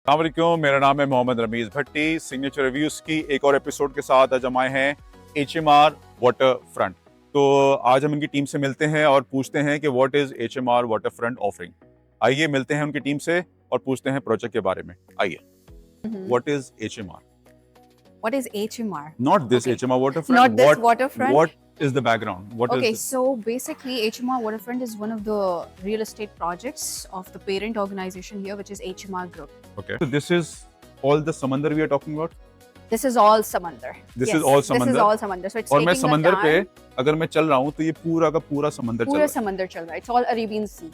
अस्सलाम वालेकुम, मेरा नाम है मोहम्मद रमीज़ भट्टी। सिग्नेचर रिव्यूज़ की एक और एपिसोड के साथ आज हम आए हैं HMR वाटर फ्रंट। तो आज हम इनकी टीम से मिलते हैं और पूछते हैं कि what is HMR water front offering. आइए मिलते हैं उनकी टीम से और पूछते हैं प्रोजेक्ट के बारे में। आइए, what is HMR? What is HMR? Not this Okay. HMR waterfront. Not this waterfront? What is the background? What Okay, is so basically HMR Waterfront is one of the real estate projects of the parent organization here, which is HMR Group. okay? So this is all the samandar we are talking about. This is all Samandar. This Yes, is all This is Samandar. all Samandar. So it's और मैं taking the समंदर पे time. अगर मैं चल रहा हूँ तो ये पूरा का पूरा समंदर चल पूरा रहा है। Samandar चल रहा है. It's all Arabian Sea.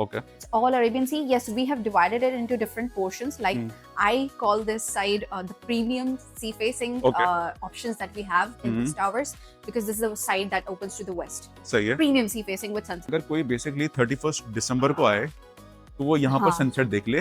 Okay. It's all Arabian Sea. Yes, we have divided it into different portions. Like I call this side the premium sea facing Okay. options that we have in these towers, because this is the side that opens to the west. सही है। Premium sea facing with sunset. अगर कोई basically 31 दिसंबर को आए तो वो यहाँ पर हाँ। सनसेट देख ले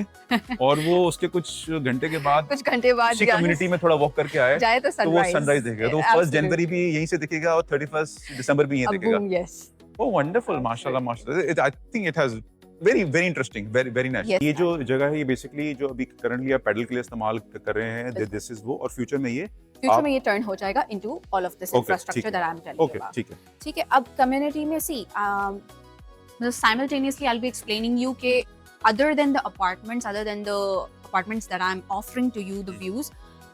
और वो उसके कुछ घंटे के बाद कुछ घंटे बाद उसी कम्युनिटी में थोड़ा वॉक करके आए जाए तो तो वो sunrise. सनराइज देखेगा। तो 1 जनवरी भी यहीं से दिखेगा और 31 दिसंबर भी यहीं दिखेगा। Yes. ओह वंडरफुल, माशाल्लाह माशाल्लाह। I think it has very very interesting, very very nice. Yes. ये जो जगह है ये बेसिकली जो अभी करंटली आप पैडल के लिए इस्तेमाल कर रहे हैं, दिस इज वो, और फ्यूचर में ये फ्यूचर में ये टर्न हो जाएगा into all of this Okay, infrastructure ठीक है। That I am telling okay you about. ठीक है। ठीक है, अब कम्युनिटी में सी simultaneously I'll be explaining you ke other than the apartments that I'm offering to you, the views,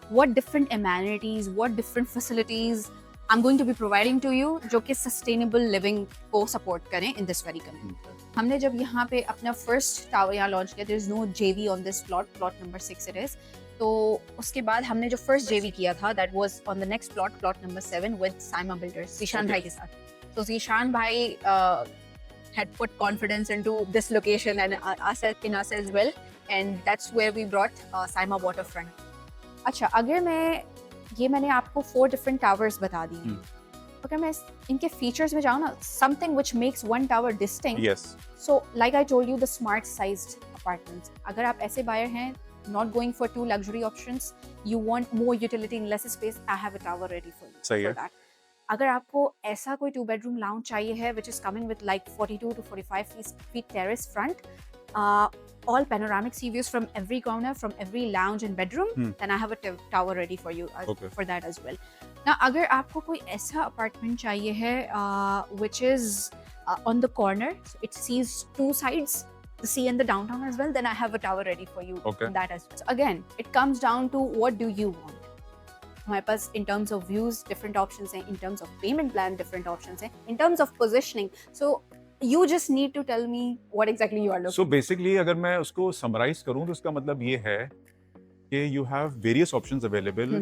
what different amenities, what different facilities I'm going to be providing to you जो कि sustainable living को support करें in this very community. हमने जब यहाँ पे अपना first tower यहाँ launch किया, there is no JV on this plot number 6 it is. तो उसके बाद हमने जो first JV किया था, that was on the next plot number 7 with Saima Builders, Zeeshan भाई के साथ. So ज़ीशान भाई had put confidence into this location and us as well, and that's where we brought Saima Waterfront. अच्छा, अगर मैंने आपको 4 different towers बता दिए, अगर मैं इनके features में जाऊँ ना, something which makes one tower distinct. Yes. So like I told you, the smart sized apartments. अगर आप ऐसे buyer हैं, not going for 2 luxury options, you want more utility in less space, I have a tower ready for you. सही है। For that. अगर आपको ऐसा कोई 2 bedroom lounge चाहिए है which is coming with like 42 to 45 feet terrace front, all panoramic sea views from every corner, from every lounge and bedroom, then I have a tower ready for you for that as well. Now अगर आपको कोई ऐसा apartment चाहिए है which is on the corner, so it sees 2 sides, the sea and the downtown as well, then I have a tower ready for you. Okay. That as well. So again, it comes down to what do you want. हमारे पास in terms of views different options हैं, in terms of payment plan different options हैं, in terms of positioning. So you just need to tell me what exactly you are looking. So basically अगर मैं उसको summarise करूं तो उसका मतलब ये है कि you have various options available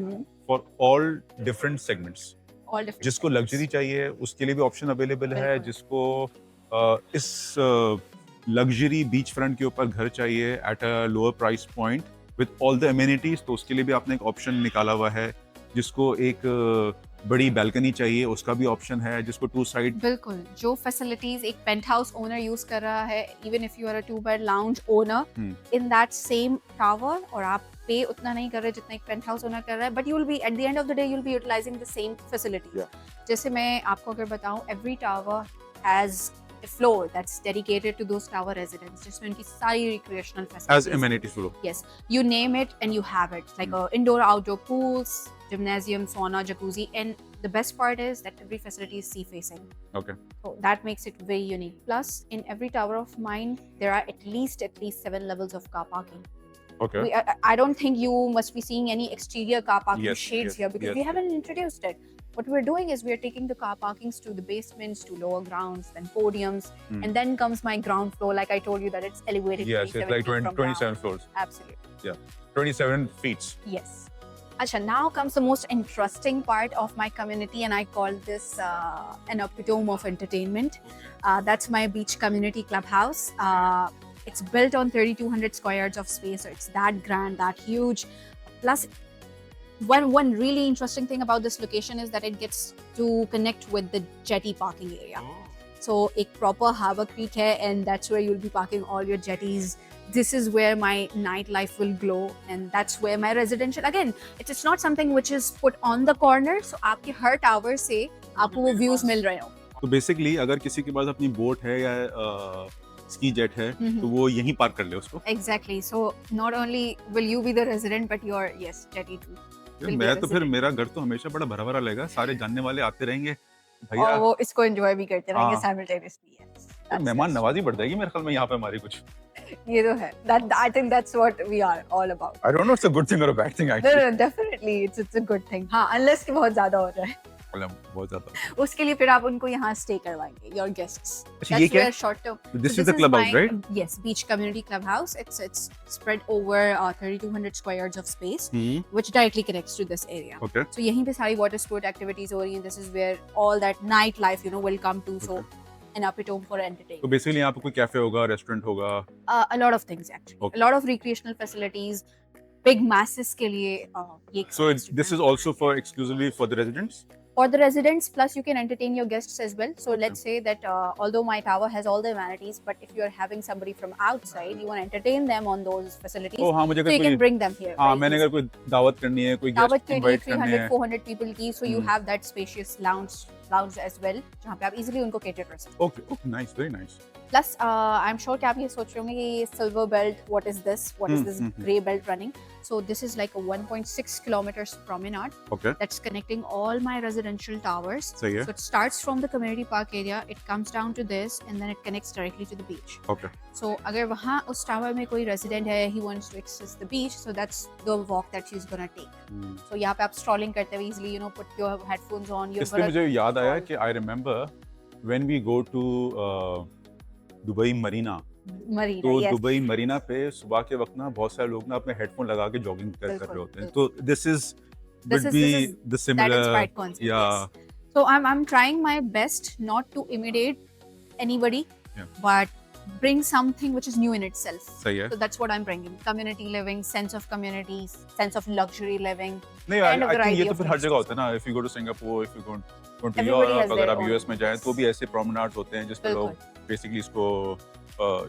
for all different segments. All different. जिसको लग्जरी चाहिए उसके लिए भी ऑप्शन अवेलेबल है, जिसको इस लग्जरी बीच फ्रंट के ऊपर घर चाहिए at a lower price point with all the amenities, तो उसके लिए भी आपने एक ऑप्शन निकाला हुआ है। जिसको एक बड़ी बैल्कनी चाहिए उसका भी ऑप्शन है, जिसको 2 साइड बिल्कुल जो फैसिलिटीज एक पेंट हाउस ओनर यूज कर रहा है, even if you are a 2 bed lounge owner in that same tower, और आप पे उतना नहीं कर रहे जितना एक पेंट हाउस ओनर कर रहा है, but you will be at the end of the day you will be utilizing the same facilities. जैसे मैं आपको अगर बताऊं, every tower has a floor that's dedicated to those tower residents, जिसमें उनकी सारी recreational facilities as amenities floor. Yes, you name it and you have it, like indoor outdoor pools, gymnasium, sauna, jacuzzi, and the best part is that every facility is sea facing. Okay. So that makes it very unique. Plus in every tower of mine there are at least 7 levels of car parking. Okay. I don't think you must be seeing any exterior car parking shades here, because we haven't introduced it. What we're doing is we're taking the car parkings to the basements, to lower grounds, then podiums, and then comes my ground floor. Like I told you that it's elevated. Yes, it's like 27 floors. Absolutely. Yeah, 27 feet. Yes. Acha, now comes the most interesting part of my community, and I call this an epitome of entertainment. That's my beach community clubhouse. It's built on 3,200 square yards of space, so it's that grand, that huge. Plus, one really interesting thing about this location is that it gets to connect with the jetty parking area. So एक proper harbor creek है, and that's where you'll be parking all your jetties. This is where my nightlife will glow, and that's where my residential, again, it's not something which is put on the corner, so आपके हर tower से आपको वो views मिल रहे हो. तो basically अगर किसी के पास अपनी बोट है या स्की जेट है Mhm. तो वो यहीं पार्क कर ले उसको। Exactly. So not only will you be the resident, but your yes, jetty too. यार, will be मैं a तो फिर resident. मेरा घर तो हमेशा बड़ा भरा भरा रहेगा, सारे जानने वाले आते रहेंगे और भैया। वो इसको एंजॉय भी करते रहेंगे हाँ। simultaneously. Yes. तो मेहमान नवाजी बढ़ जाएगी मेरे ख्याल में यहाँ पे हमारी कुछ। ये तो है. That I think that's what we are all about. I don't know it's a good thing or a bad thing No, actually. no, definitely it's a good thing. हाँ, unless कि बहुत ज्यादा हो जाए. मतलब बहुत ज्यादा। उसके लिए फिर आप उनको यहाँ स्टे करवाएंगे, your guests. अच्छा, ये क्या है? short term. This is the clubhouse, right? Yes, beach community clubhouse. It's spread over 3,200 square yards of space, which directly connects to this area. Okay. So यहीं पे सारी water sport activities हो रही हैं. This is where all that night life, will come to. So an uppity home for entertainment. तो basically यहाँ पे कोई कैफे होगा, रेस्टोरेंट होगा। A lot of things actually. Okay. A lot of recreational facilities. Big masses के लिए ये. So this is also for exclusively for the residents. For the residents, plus you can entertain your guests as well. So Okay. let's say that although my tower has all the amenities, but if you're having somebody from outside, you want to entertain them on those facilities, ओ हाँ, मुझे so अगर you can कोई bring them here. हाँ very मैंने easily. अगर कोई दावत करनी है, कोई दावत गेस्ट के लिए इनवाइट करने 300, हैं। 400 people की, so you Hmm. have that spacious lounge as well, जहाँ पे आप easily उनको cater कर सकते okay, okay, nice, very nice. हैं. Plus, I'm sure कि आप ये सोच रहे होंगे कि ये silver belt, what is this? What is this gray belt running? So this is like a 1.6 kilometers promenade okay, that's connecting all my residential towers. सही है। So it starts from the community park area, it comes down to this, and then it connects directly to the beach. Okay, So अगर वहाँ उस tower में कोई resident है, he wants to access the beach, so that's the walk that she's gonna take. So यहाँ पे आप strolling करते हुए easily, put your headphones on. You're इसलिए gonna मुझे याद आया stroll. कि I remember when we go to Dubai Marina, Marina, तो yes. दुबई मरीना पे सुबह के वक्त ना बहुत सारे लोग ना अपने हेडफोन लगा के जॉगिंग कर बिल्कुल, रहे होते हैं। बिल्कुल। तो this is This would is- be this is the That similar, inspired concept. yeah, Yes. So I'm trying my best not to imitate anybody, Yeah. but bring something which is new in itself. सही है। So that's what I'm bringing. Community living, sense of community, sense of luxury living. नहीं, and a I think variety ये तो of फिर हर things जगह as होता है ना। If you go to Singapore, if you go to Everybody Europe, has अगर their आप own, यूएस में जाएं तो yes. भी ऐसे प्रोमेनाड्स होते हैं जिसपे लोग बेसिकली इसको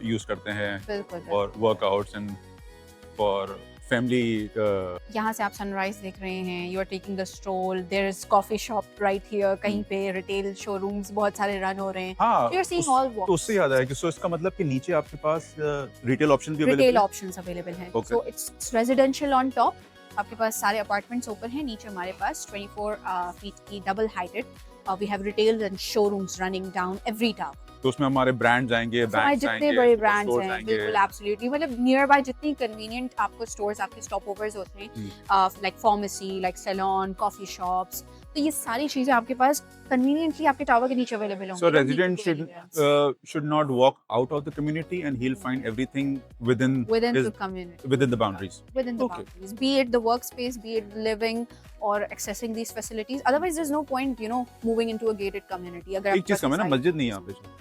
यूज करते हैं बिल्कुल. और वर्कआउट्स एंड फॉर फैमिली। यहाँ से आप सनराइज देख रहे हैं. You are taking the stroll. There is coffee shop right here. कहीं पे रिटेल शोरूम्स बहुत सारे रन हो रहे हैं. हाँ, यू आर सीइंग ऑल तो उससे याद आया कि सो इसका मतलब कि नीचे आपके पास रिटेल ऑप्शन भी रिटेल अवेलेबल है। ऑप्शंस अवेलेबल हैं. Okay. So it's residential on top. आपके पास सारे अपार्टमेंट्स ऊपर हैं. नीचे हमारे पास 24 फीट की double heighted. We have retail and showrooms running down every tower. तो उसमें हमारे ब्रांड्स आएंगे, So, बैंक्स जितने आएंगे, बड़े ब्रांड्स stores हैं, आएंगे। बिल्कुल एब्सोल्युटली. मतलब नियर बाय जितनी कन्वीनियंट आपको स्टोर्स, आपके स्टॉप ओवर्स होते हैं, like pharmacy, like salon, coffee shops, तो ये सारी चीजें आपके पास कन्वीनियंटली आपके टावर के नीचे अवेलेबल होंगी. So resident should not walk out of the community and he'll find everything within within his, the community, within the boundaries. within the Okay. boundaries, be it the workspace, be it living or accessing these facilities. Otherwise there's no point, moving into a gated community. अगर एक आपके चीज कम है ना, पास मस्जिद नहीं है यहाँ पे।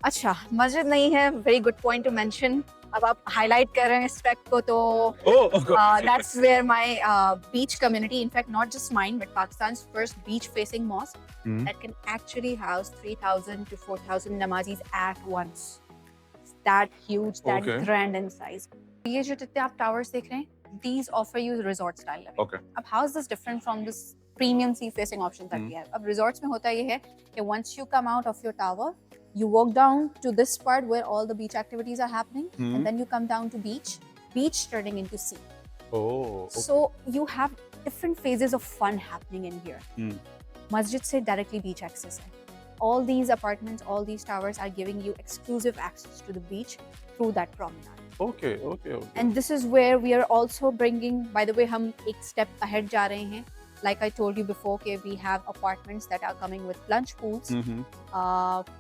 अच्छा, मस्जिद नहीं है. Very good point two mention. अब आप हाईलाइट कर रहे हैं इस फैक्ट को, तो that's where my beach community, in fact not just mine but Pakistan's first beach facing mosque, that can actually house 3,000 to 4,000 namazis at once. It's that huge, that Okay. grand in size. ये जो जितने आप towers देख रहे हैं, these offer you resort style living. Okay. अब how is this different from this premium sea facing option that we have? अब resorts में होता ये है कि once you come out of your tower, you walk down to this part where all the beach activities are happening, and then you come down to beach turning into sea. Oh, okay. So you have different phases of fun happening in here. Masjid se directly beach access hai. All these apartments, all these towers are giving you exclusive access to the beach through that promenade. Okay, okay, okay. And this is where we are also bringing, by the way, हम एक step ahead जा रहे हैं. Like I told you before, we have apartments that are coming with plunge pools.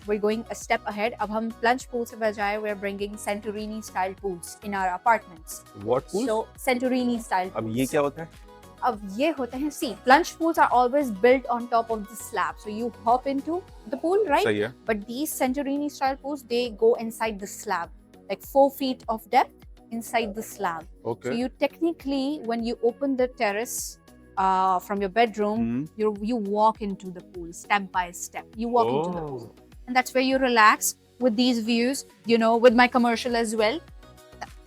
We're going a step ahead. अब हम plunge pool से बजाय we're bringing Santorini style pools in our apartments. What pools? So Santorini style pools. अब ये क्या होता है? अब ये होते हैं, see, plunge pools are always built on top of the slab. So you hop into the pool, right? सही है। But these Santorini style pools, they go inside the slab, like 4 feet of depth inside the slab. Okay. So you technically, when you open the terrace from your bedroom, you walk into the pool step by step. You walk into the pool, and that's where you relax with these views. With my commercial as well.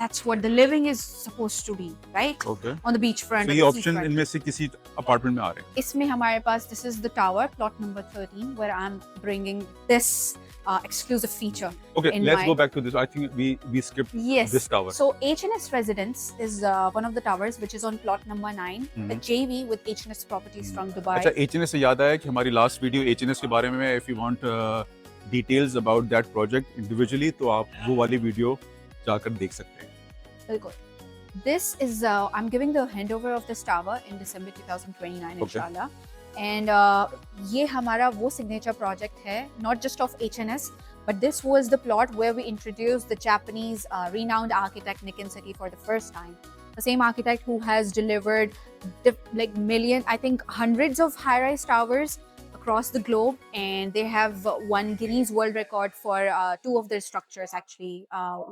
That's what the living is supposed to be, right? Okay. On the beachfront. तो or ये the option seafront. इनमें से किसी apartment में आ रहे हैं. इसमें हमारे पास this is the tower, plot number 13, where I'm bringing this exclusive feature. Okay, in let's my- go back to this. I think we skipped Yes. this tower. So H&S Residence is one of the towers which is on plot number 9, the JV with H&S Properties from Dubai. अच्छा, H&S से याद आया कि हमारी last video H&S के बारे में, if you want details about that project individually, तो आप वो वाली वीडियो जाकर देख सकते हैं. बिल्कुल. This is I'm giving the handover of this tower in December 2029 Okay. inshallah. And ये हमारा वो signature project है, not just of H&S, but this was the plot where we introduced the Japanese renowned architect Nikken Seki for the first time. The same architect who has delivered like I think hundreds of high-rise towers across the globe, and they have won Guinness World Record for 2 of their structures actually.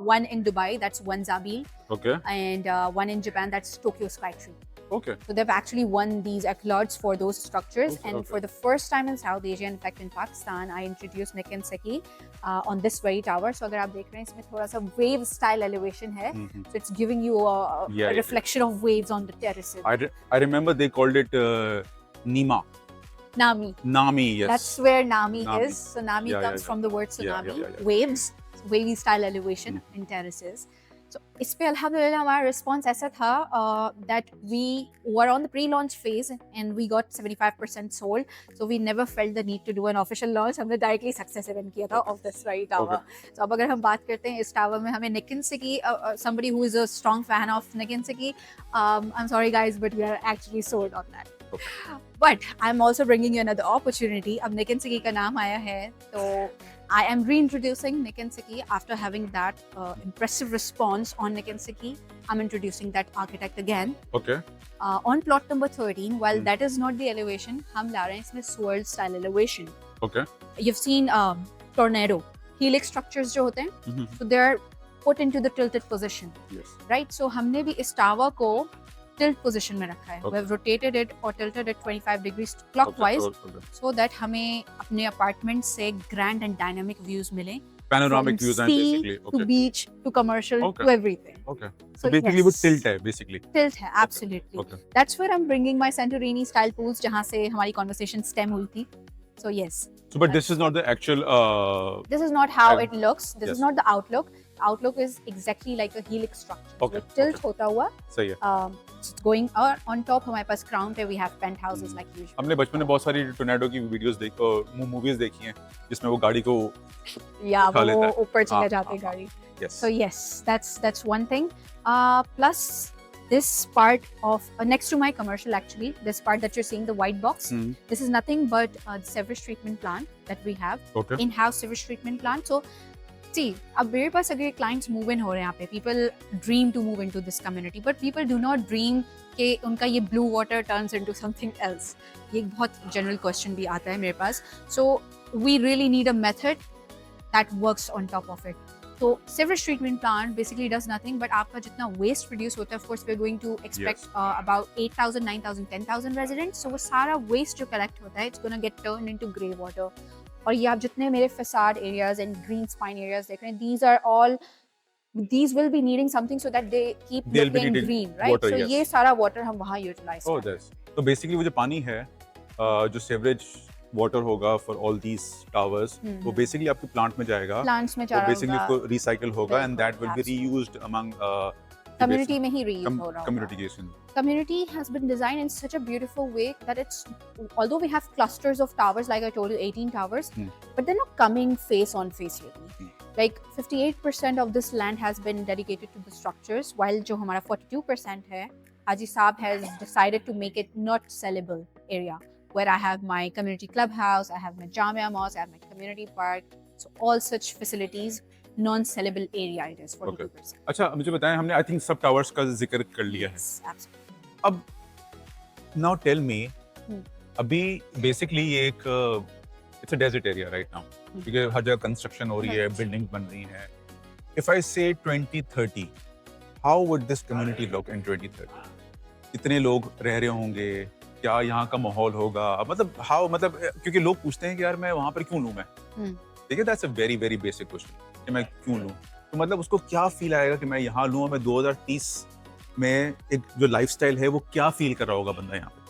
One in Dubai, that's One Zabil, Okay. and one in Japan, that's Tokyo Skytree. Okay. So they've actually won these accolades for those structures. Okay, And okay. for the first time in South Asia, in fact in Pakistan, I introduced Nikken Seki on this very tower. So अगर आप देख रहे हैं इसमें थोड़ा सा wave style elevation है. Mhm. So it's giving you a Yeah. reflection of waves on the terraces. I remember they called it Nima. Nami. Nami, yes. That's where Nami, Nami. is. So Nami Yeah, comes yeah. from the word Yeah, tsunami, yeah. waves, wavy style elevation in terraces. So इस पे अल्हम्दुलिल्लाह हमारा response ऐसा था that we were on the pre-launch phase and we got 75% sold. So we never felt the need to do an official launch. हमने directly success event किया था of this very tower. So अब अगर हम बात करते हैं इस tower में हमें Nikken Seki, somebody who is a strong fan of Nikken Seki, I'm sorry guys, but we are actually sold on that. But I'm also bringing you another opportunity. अब Nikken Seki का नाम आया है, तो I am reintroducing Nikken Seki after having that impressive response on Nikken Seki. I'm introducing that architect again. Okay. On plot number 13, while that is not the elevation, हम ला रहे हैं इसमें swirl style elevation. Okay. You've seen tornado, helix structures जो होते हैं, Mhm. so they're put into the tilted position. Yes. Right? So हमने भी इस tower को tilt position में रखा है. Okay. We've rotated it or tilted it 25 degrees clockwise Okay. so that हमें अपने apartment से grand and dynamic views मिले. Panoramic From views and sea basically. to Okay. beach to commercial Okay. to everything. Okay. So So basically वो yes, tilt है basically. tilt है absolutely. Okay. That's where I'm bringing my Santorini style pools जहाँ से हमारी conversation stem हुई थी. So yes, So but this is not the actual this is not how And- it looks. This yes. is not the outlook. Outlook is exactly like a helix structure. Okay, So tilt okay. होता हुआ सही है. it's going on top हमारे पास crown पे we have penthouses like usual. हमने बचपन में बहुत सारी टोर्नेडो की वीडियोस मूवीज देखी हैं जिसमें वो गाड़ी को Yeah, उठा लेता वो है. ऊपर चले हाँ, जाते हाँ, हैं गाड़ी. yes. So yes, that's one thing. Plus this part of next to my commercial actually, this part that you're seeing, the white box, Hmm. this is nothing but the sewage treatment plant that we have, Okay. in-house sewage treatment plant. So see, अब मेरे पास अगर clients move in हो रहे हैं यहाँ पे, people dream to move into this community, but people do not dream कि उनका ये blue water turns into something else. ये एक बहुत general question भी आता है मेरे पास. So we really need a method that works on top of it. So sewage treatment plant basically does nothing but आपका जितना waste produce होता है, of course we're going to expect Yes. about 8,000, 9,000, 10,000 residents. So वो सारा waste जो collect होता है, it's gonna get turned into grey water. और ये आप जितने मेरे facade areas and green spine areas देख रहे हैं, these will be needing something so that they keep They'll be looking needing green, right? water, So yes. ये सारा water हम वहाँ utilize Oh, करते हैं. that's. तो बेसिकली वो जो पानी है जो सेवरेज वाटर होगा फॉर ऑल दीज टावर्स वो बेसिकली आपके प्लांट में जाएगा. Plants में वो चारा बेसिकली होगा, उसको रिसाइकल होगा and that will be Absolutely. Reused among community में ही reuse हो रहा होगा. communication. Community has been designed in such a beautiful way that it's, although we have clusters of towers, like I told you, 18 towers, but they're not coming face on face really. Like 58% of this land has been dedicated to the structures, while जो हमारा 42% है, Haji Saab has decided to make it not sellable area, where I have my community clubhouse, I have my Jamia Mosque, I have my community park, so all such facilities, non-sellable area it is 42%. अच्छा मुझे बताएं, हमने I think सब towers का जिक्र कर लिया है. Yes, absolutely. अब नाउ टेल मी, Hmm. अभी बेसिकली ये एक it's a desert area right now क्योंकि हर जगह कंस्ट्रक्शन हो रही है, Right. बिल्डिंग बन रही हैं. इफ आई से 2030, how would this community look in 2030? कितने लोग रह रहे होंगे, क्या यहाँ का माहौल होगा, मतलब हाउ, मतलब क्योंकि लोग पूछते हैं कि यार मैं वहाँ पर क्यों लूँ मैं. Hmm. ठीक है, that's a very very basic question कि मैं क्यों लूँ. तो मतलब उसको क्या फील आएगा कि मैं यहाँ लूँ और मैं 2030 में एक जो लाइफस्टाइल है वो क्या फील कर रहा होगा बंदा यहाँ पे?